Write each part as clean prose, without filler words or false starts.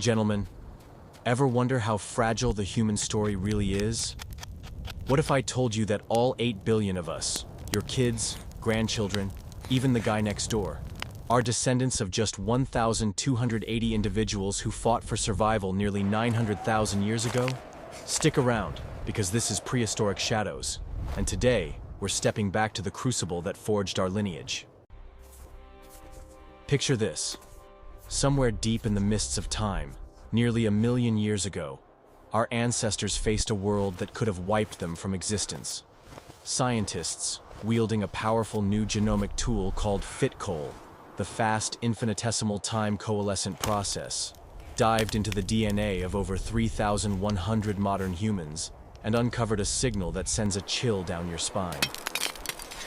Gentlemen, ever wonder how fragile the human story really is? What if I told you that all 8 billion of us, your kids, grandchildren, even the guy next door, are descendants of just 1,280 individuals who fought for survival nearly 900,000 years ago? Stick around, because this is Prehistoric Shadows, and today we're stepping back to the crucible that forged our lineage. Picture this. Somewhere deep in the mists of time, nearly 1 million years ago, our ancestors faced a world that could have wiped them from existence. Scientists, wielding a powerful new genomic tool called FitCoal, the fast infinitesimal time coalescent process, dived into the DNA of over 3,100 modern humans and uncovered a signal that sends a chill down your spine.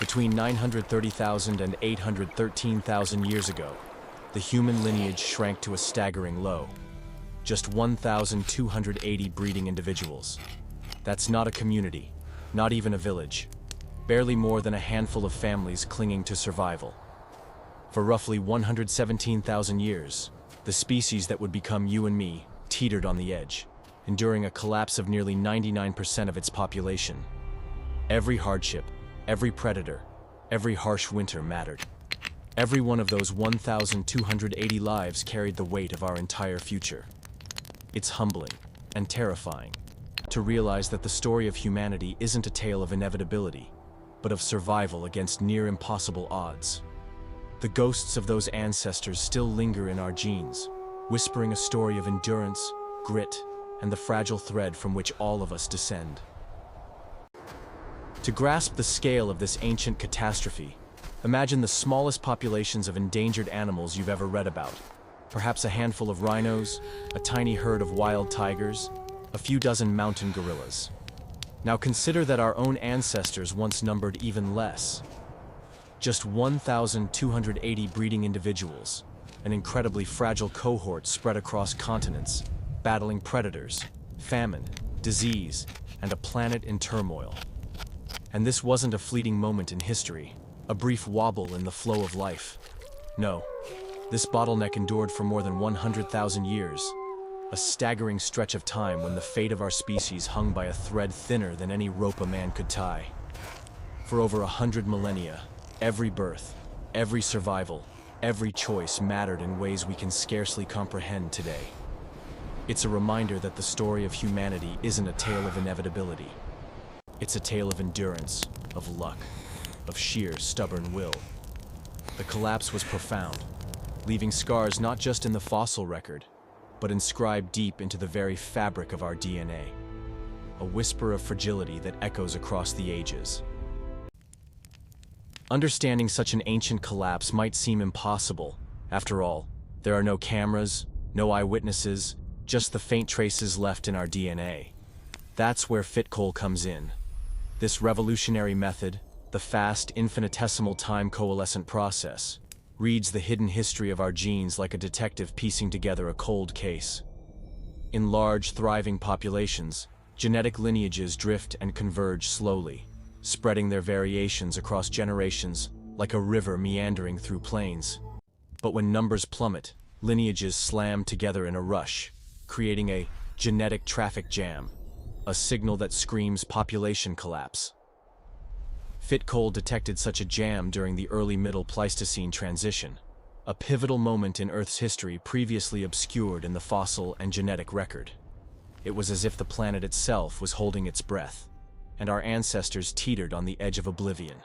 Between 930,000 and 813,000 years ago, the human lineage shrank to a staggering low. Just 1,280 breeding individuals. That's not a community, not even a village. Barely more than a handful of families clinging to survival. For roughly 117,000 years, the species that would become you and me teetered on the edge, enduring a collapse of nearly 99% of its population. Every hardship, every predator, every harsh winter mattered. Every one of those 1,280 lives carried the weight of our entire future. It's humbling and terrifying to realize that the story of humanity isn't a tale of inevitability, but of survival against near impossible odds. The ghosts of those ancestors still linger in our genes, whispering a story of endurance, grit, and the fragile thread from which all of us descend. To grasp the scale of this ancient catastrophe, imagine the smallest populations of endangered animals you've ever read about. Perhaps a handful of rhinos, a tiny herd of wild tigers, a few dozen mountain gorillas. Now consider that our own ancestors once numbered even less. Just 1,280 breeding individuals, an incredibly fragile cohort spread across continents, battling predators, famine, disease, and a planet in turmoil. And this wasn't a fleeting moment in history, a brief wobble in the flow of life. No, this bottleneck endured for more than 100,000 years, a staggering stretch of time when the fate of our species hung by a thread thinner than any rope a man could tie. For over 100 millennia, every birth, every survival, every choice mattered in ways we can scarcely comprehend today. It's a reminder that the story of humanity isn't a tale of inevitability. It's a tale of endurance, of luck, of sheer stubborn will. The collapse was profound, leaving scars not just in the fossil record, but inscribed deep into the very fabric of our DNA. A whisper of fragility that echoes across the ages. Understanding such an ancient collapse might seem impossible. After all, there are no cameras, no eyewitnesses, just the faint traces left in our DNA. That's where FitCoal comes in. This revolutionary method, the fast infinitesimal time coalescent process, reads the hidden history of our genes like a detective piecing together a cold case. In large, thriving populations, genetic lineages drift and converge slowly, spreading their variations across generations like a river meandering through plains. But when numbers plummet, lineages slam together in a rush, creating a genetic traffic jam, a signal that screams population collapse. FitCoal detected such a jam during the early Middle Pleistocene transition, a pivotal moment in Earth's history previously obscured in the fossil and genetic record. It was as if the planet itself was holding its breath, and our ancestors teetered on the edge of oblivion.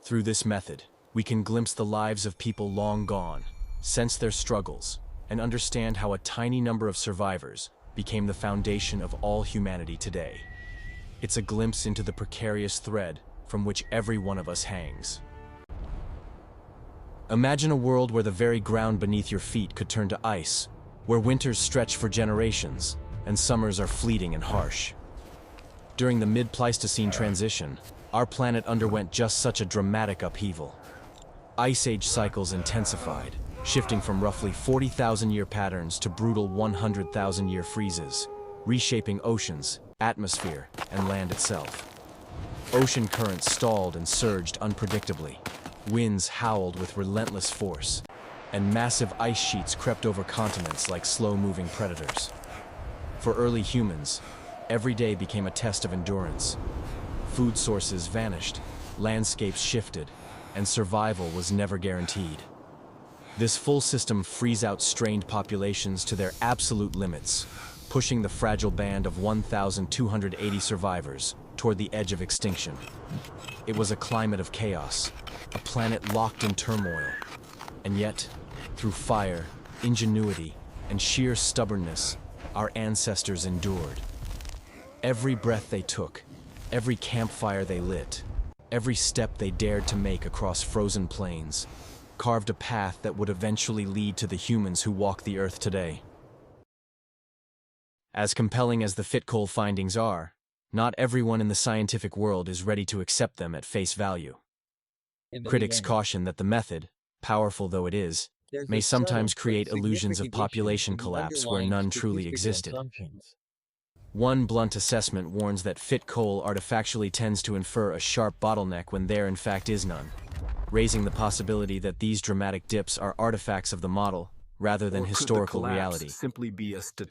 Through this method, we can glimpse the lives of people long gone, sense their struggles, and understand how a tiny number of survivors became the foundation of all humanity today. It's a glimpse into the precarious thread from which every one of us hangs. Imagine a world where the very ground beneath your feet could turn to ice, where winters stretch for generations, and summers are fleeting and harsh. During the mid-Pleistocene transition, our planet underwent just such a dramatic upheaval. Ice Age cycles intensified, shifting from roughly 40,000-year patterns to brutal 100,000-year freezes, reshaping oceans, atmosphere, and land itself. Ocean currents stalled and surged unpredictably. Winds howled with relentless force, and massive ice sheets crept over continents like slow-moving predators. For early humans, every day became a test of endurance. Food sources vanished, landscapes shifted, and survival was never guaranteed. This full system frees out strained populations to their absolute limits, pushing the fragile band of 1,280 survivors toward the edge of extinction. It was a climate of chaos, a planet locked in turmoil. And yet, through fire, ingenuity, and sheer stubbornness, our ancestors endured. Every breath they took, every campfire they lit, every step they dared to make across frozen plains, carved a path that would eventually lead to the humans who walk the earth today. As compelling as the FitCoal findings are, not everyone in the scientific world is ready to accept them at face value. Critics caution that the method, powerful though it is, may sometimes create illusions of population collapse where none truly existed. One blunt assessment warns that FitCoal artifactually tends to infer a sharp bottleneck when there in fact is none, raising the possibility that these dramatic dips are artifacts of the model rather than historical reality.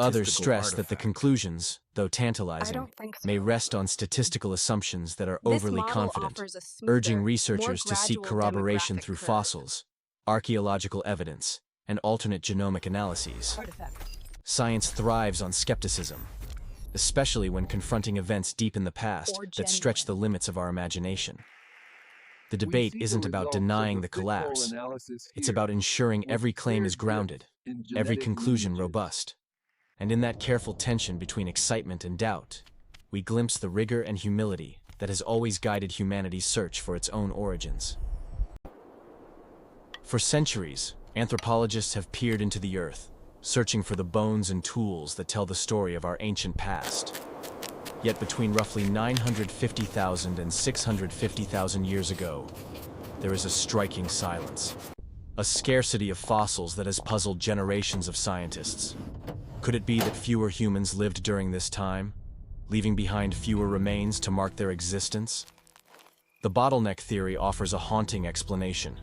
Others stress that the conclusions, though tantalizing, may rest on statistical assumptions that are overly confident, urging researchers to seek corroboration through fossils, archaeological evidence, and alternate genomic analyses. Science thrives on skepticism, especially when confronting events deep in the past that stretch the limits of our imagination. The debate isn't about denying the collapse. It's about ensuring every claim is grounded, every conclusion robust. And in that careful tension between excitement and doubt, we glimpse the rigor and humility that has always guided humanity's search for its own origins. For centuries, anthropologists have peered into the earth, searching for the bones and tools that tell the story of our ancient past. Yet between roughly 950,000 and 650,000 years ago, there is a striking silence. A scarcity of fossils that has puzzled generations of scientists. Could it be that fewer humans lived during this time, leaving behind fewer remains to mark their existence? The bottleneck theory offers a haunting explanation.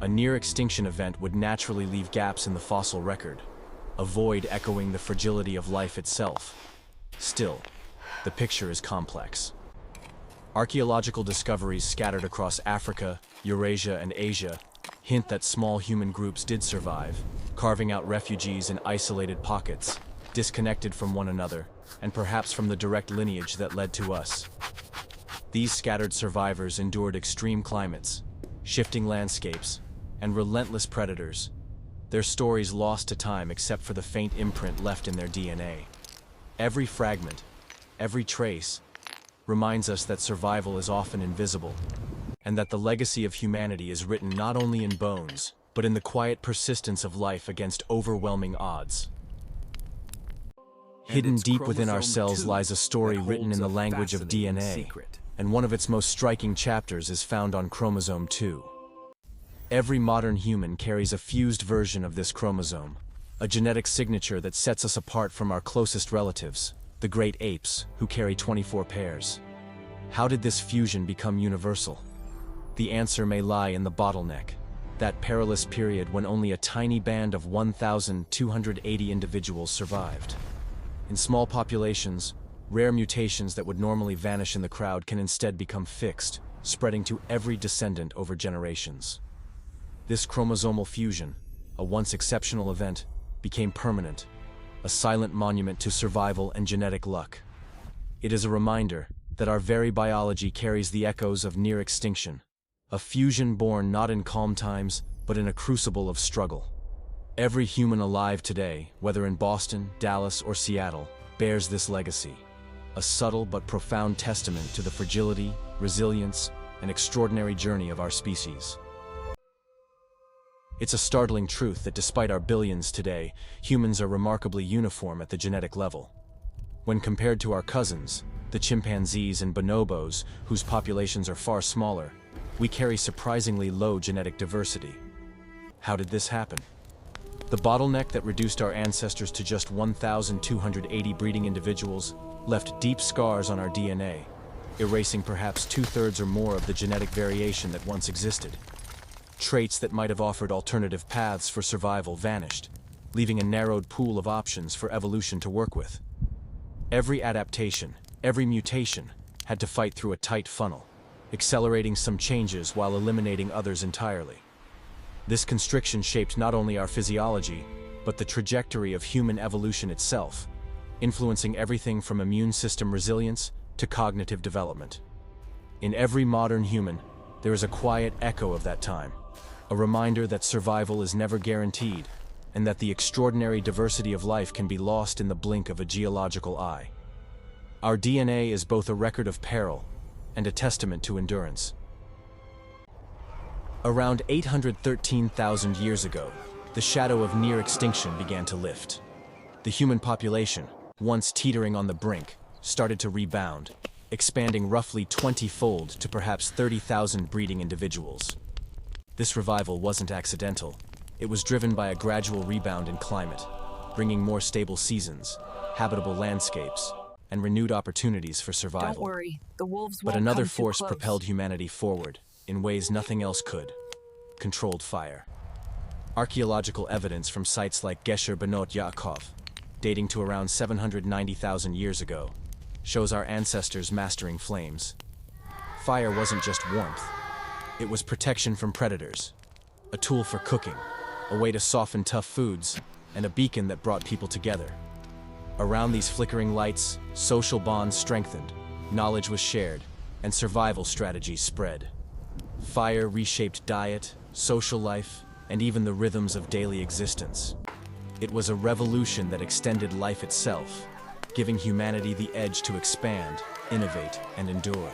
A near-extinction event would naturally leave gaps in the fossil record, a void echoing the fragility of life itself. Still, the picture is complex. Archaeological discoveries scattered across Africa, Eurasia, and Asia hint that small human groups did survive, carving out refugees in isolated pockets, disconnected from one another, and perhaps from the direct lineage that led to us. These scattered survivors endured extreme climates, shifting landscapes, and relentless predators, their stories lost to time except for the faint imprint left in their DNA. Every fragment, every trace, reminds us that survival is often invisible, and that the legacy of humanity is written not only in bones, but in the quiet persistence of life against overwhelming odds. Hidden deep within our cells lies a story written in the language of DNA, and one of its most striking chapters is found on Chromosome 2. Every modern human carries a fused version of this chromosome, a genetic signature that sets us apart from our closest relatives, the great apes, who carry 24 pairs. How did this fusion become universal? The answer may lie in the bottleneck, that perilous period when only a tiny band of 1,280 individuals survived. In small populations, rare mutations that would normally vanish in the crowd can instead become fixed, spreading to every descendant over generations. This chromosomal fusion, a once exceptional event, became permanent, a silent monument to survival and genetic luck. It is a reminder that our very biology carries the echoes of near extinction, a fusion born not in calm times, but in a crucible of struggle. Every human alive today, whether in Boston, Dallas, or Seattle, bears this legacy, a subtle but profound testament to the fragility, resilience, and extraordinary journey of our species. It's a startling truth that despite our billions today, humans are remarkably uniform at the genetic level. When compared to our cousins, the chimpanzees and bonobos, whose populations are far smaller, we carry surprisingly low genetic diversity. How did this happen? The bottleneck that reduced our ancestors to just 1,280 breeding individuals left deep scars on our DNA, erasing perhaps 2/3 or more of the genetic variation that once existed. Traits that might have offered alternative paths for survival vanished, leaving a narrowed pool of options for evolution to work with. Every adaptation, every mutation, had to fight through a tight funnel, accelerating some changes while eliminating others entirely. This constriction shaped not only our physiology, but the trajectory of human evolution itself, influencing everything from immune system resilience to cognitive development. In every modern human, there is a quiet echo of that time, a reminder that survival is never guaranteed, and that the extraordinary diversity of life can be lost in the blink of a geological eye. Our DNA is both a record of peril and a testament to endurance. Around 813,000 years ago, the shadow of near extinction began to lift. The human population, once teetering on the brink, started to rebound, expanding roughly 20-fold to perhaps 30,000 breeding individuals. This revival wasn't accidental. It was driven by a gradual rebound in climate, bringing more stable seasons, habitable landscapes, and renewed opportunities for survival. Don't worry, the wolves But won't another come too force close. propelled humanity forward, in ways nothing else could: controlled fire. Archaeological evidence from sites like Gesher Benot Yaakov, dating to around 790,000 years ago, shows our ancestors mastering flames. Fire wasn't just warmth. It was protection from predators, a tool for cooking, a way to soften tough foods, and a beacon that brought people together. Around these flickering lights, social bonds strengthened, knowledge was shared, and survival strategies spread. Fire reshaped diet, social life, and even the rhythms of daily existence. It was a revolution that extended life itself, giving humanity the edge to expand, innovate, and endure.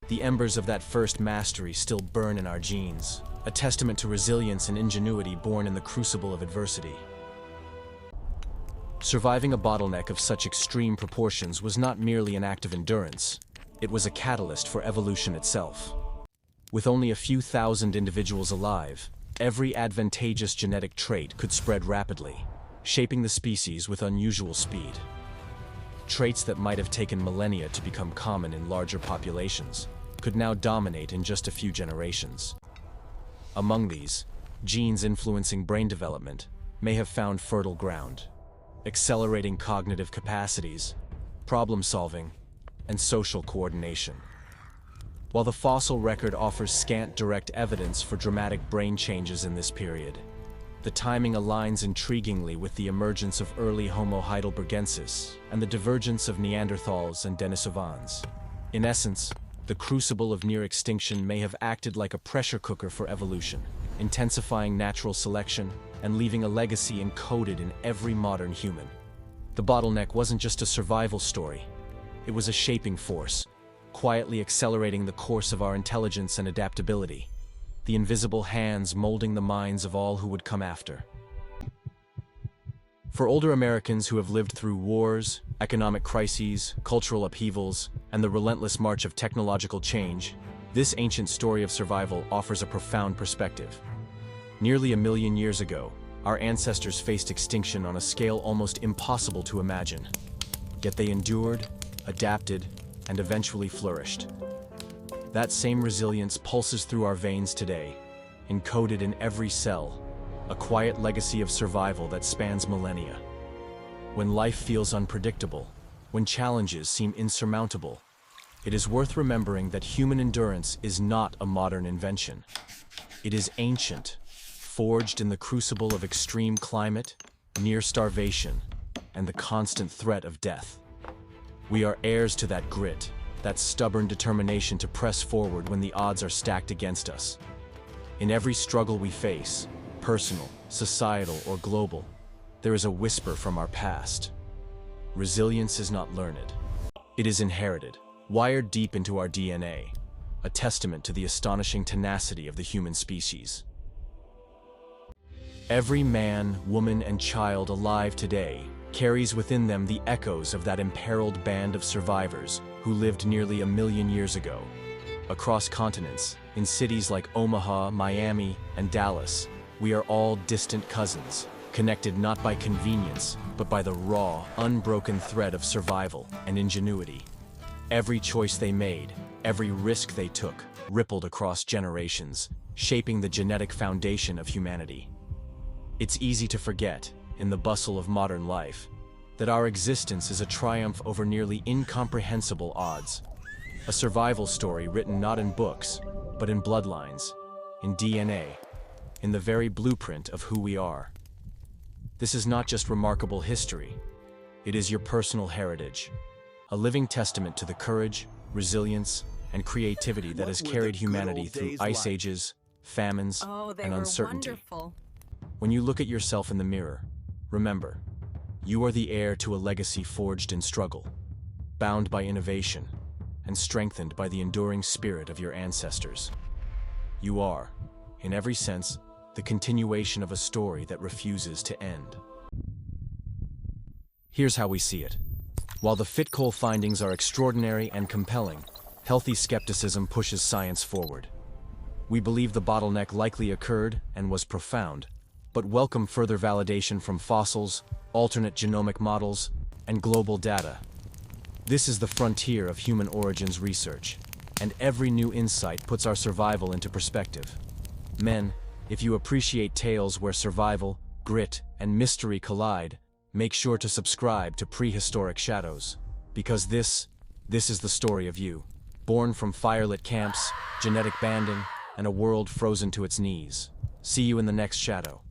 The embers of that first mastery still burn in our genes, a testament to resilience and ingenuity born in the crucible of adversity. Surviving a bottleneck of such extreme proportions was not merely an act of endurance, it was a catalyst for evolution itself. With only a few thousand individuals alive, every advantageous genetic trait could spread rapidly, shaping the species with unusual speed. Traits that might have taken millennia to become common in larger populations could now dominate in just a few generations. Among these, genes influencing brain development may have found fertile ground, accelerating cognitive capacities, problem-solving, and social coordination. While the fossil record offers scant direct evidence for dramatic brain changes in this period, the timing aligns intriguingly with the emergence of early Homo heidelbergensis and the divergence of Neanderthals and Denisovans. In essence, the crucible of near extinction may have acted like a pressure cooker for evolution, intensifying natural selection and leaving a legacy encoded in every modern human. The bottleneck wasn't just a survival story, it was a shaping force, quietly accelerating the course of our intelligence and adaptability, the invisible hands molding the minds of all who would come after. For older Americans who have lived through wars, economic crises, cultural upheavals, and the relentless march of technological change, this ancient story of survival offers a profound perspective. Nearly 1 million years ago, our ancestors faced extinction on a scale almost impossible to imagine. Yet they endured, adapted, and eventually flourished. That same resilience pulses through our veins today, encoded in every cell, a quiet legacy of survival that spans millennia. When life feels unpredictable, when challenges seem insurmountable, it is worth remembering that human endurance is not a modern invention. It is ancient, forged in the crucible of extreme climate, near starvation, and the constant threat of death. We are heirs to that grit, that stubborn determination to press forward when the odds are stacked against us. In every struggle we face, personal, societal, or global, there is a whisper from our past. Resilience is not learned. It is inherited, wired deep into our DNA, a testament to the astonishing tenacity of the human species. Every man, woman, and child alive today carries within them the echoes of that imperiled band of survivors who lived nearly 1 million years ago. Across continents, in cities like Omaha, Miami, and Dallas, we are all distant cousins, connected not by convenience, but by the raw, unbroken thread of survival and ingenuity. Every choice they made, every risk they took, rippled across generations, shaping the genetic foundation of humanity. It's easy to forget, in the bustle of modern life, that our existence is a triumph over nearly incomprehensible odds. A survival story written not in books, but in bloodlines, in DNA, in the very blueprint of who we are. This is not just remarkable history, it is your personal heritage, a living testament to the courage, resilience, and creativity that has carried humanity through ice ages, famines, and uncertainty. Wonderful. When you look at yourself in the mirror, remember, you are the heir to a legacy forged in struggle, bound by innovation, and strengthened by the enduring spirit of your ancestors. You are, in every sense, the continuation of a story that refuses to end. Here's how we see it. While the FitCoal findings are extraordinary and compelling, healthy skepticism pushes science forward. We believe the bottleneck likely occurred and was profound, but welcome further validation from fossils, alternate genomic models, and global data. This is the frontier of human origins research, and every new insight puts our survival into perspective. Men, if you appreciate tales where survival, grit, and mystery collide, make sure to subscribe to Prehistoric Shadows, because this is the story of you, born from firelit camps, genetic banding, and a world frozen to its knees. See you in the next shadow.